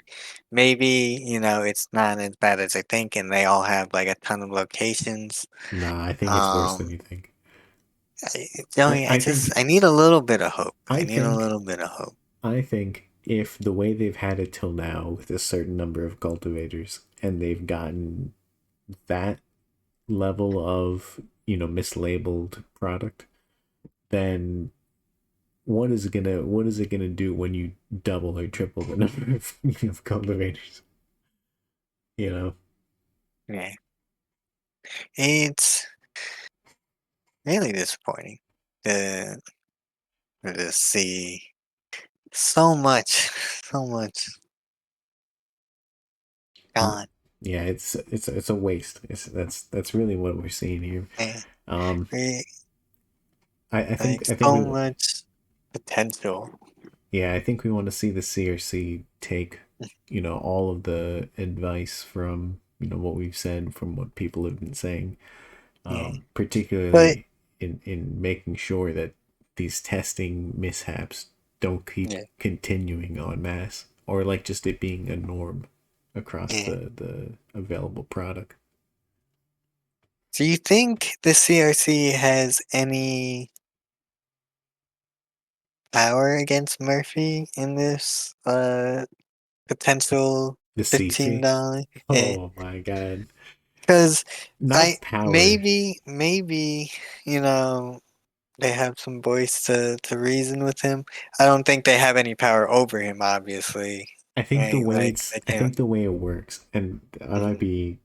it's not as bad as I think, and they all have like a ton of locations. Nah, I think it's worse than Um, you think. Joey, I think I need a little bit of hope. I I need a think little bit of hope. I think if the way they've had it till now with a certain number of cultivators and they've gotten that level of, mislabeled product, then what is it gonna do when you double or triple the number of cultivators? You know? Yeah, it's really disappointing to to see so much, so much Mm, gone. yeah, it's a waste. That's really what we're seeing here. Yeah, Um, we I like think I think so we much potential. yeah, I think we want to see the CRC take, all of the advice from, what we've said, from what people have been saying, Yeah, but particularly in making sure that these testing mishaps don't keep yeah, continuing en masse, or like just it being a norm across yeah. the available product. Do you think the CRC has any power against Murphy in this potential The SEEF. $15? Yeah, Oh my god. because Not I power. maybe you know they have some voice to reason with him. I don't think they have any power over him, obviously. Right? Like they I can't. think the way it works, and I might Mhm. be,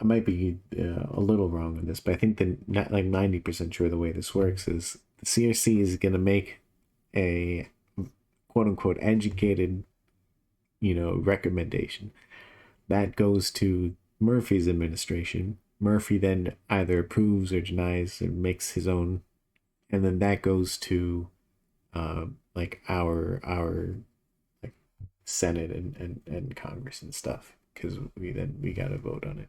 I might be a little wrong on this, but I think that not like 90% sure the way this works is the CRC is going to make a quote unquote educated, recommendation that goes to Murphy's administration. Murphy then either approves or denies or makes his own, and then that goes to like our like Senate and Congress and stuff, because we got to vote on it.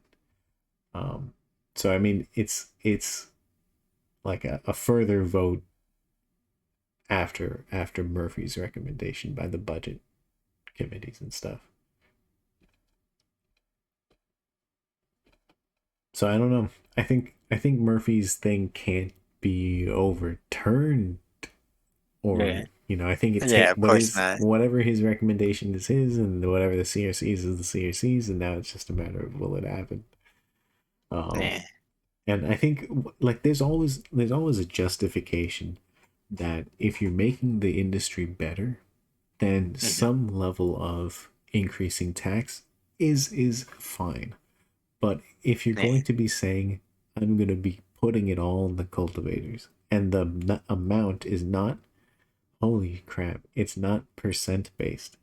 So I mean, it's like a further vote after Murphy's recommendation by the budget committees and stuff. So I don't know. I think Murphy's thing can't be overturned, Yeah, or I think it's yeah. hit Of course not. whatever his recommendation is his, and whatever the CRC's is the CRC's, and now it's just a matter of will it happen. Yeah. And I think like there's always a justification that if you're making the industry better, then Hmm. some level of increasing tax is fine. But if you're Yeah. going to be saying I'm going to be putting it all in the cultivators, and the amount is not, holy crap, it's not percent based.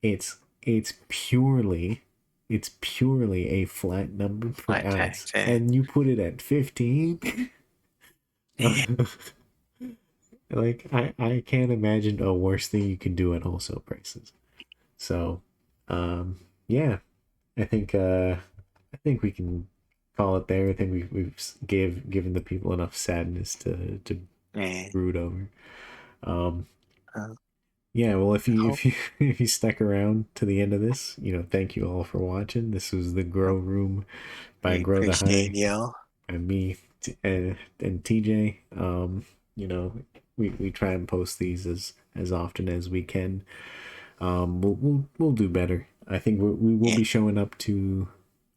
It's purely it's purely a flat number per Flat ounce, tax. Yeah. and you put it at 15. Yeah. Like I can't imagine a worse thing you can do at wholesale prices. So, yeah, I think I think we can call it there. I think we've given the people enough sadness to Yeah. brood over. Um, Uh, yeah, well, hope. if you stuck around to the end of this, thank you all for watching. This was the Grow Room by We Grow to appreciate High, y'all. and me and TJ. You know, we try and post these as often as we can. We'll do better. I think we will Yeah. be showing up to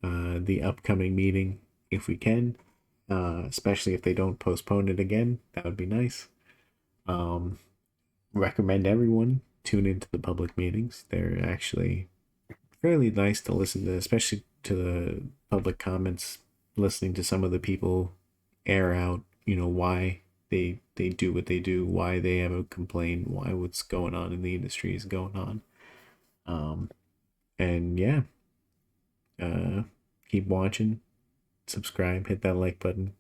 the upcoming meeting if we can, especially if they don't postpone it again. That would be nice. Um, Recommend everyone tune into the public meetings. They're actually fairly nice to listen to, especially to the public comments. Listening to some of the people air out, why they do what they do, why they have a complaint, why what's going on in the industry is going on. Um, And yeah, keep watching, subscribe, hit that like button.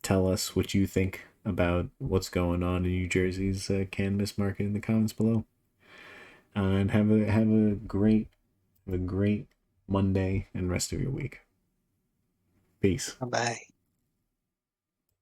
Tell us what you think about what's going on in New Jersey's cannabis market in the comments below. And have a great Monday and rest of your week. Peace. Bye.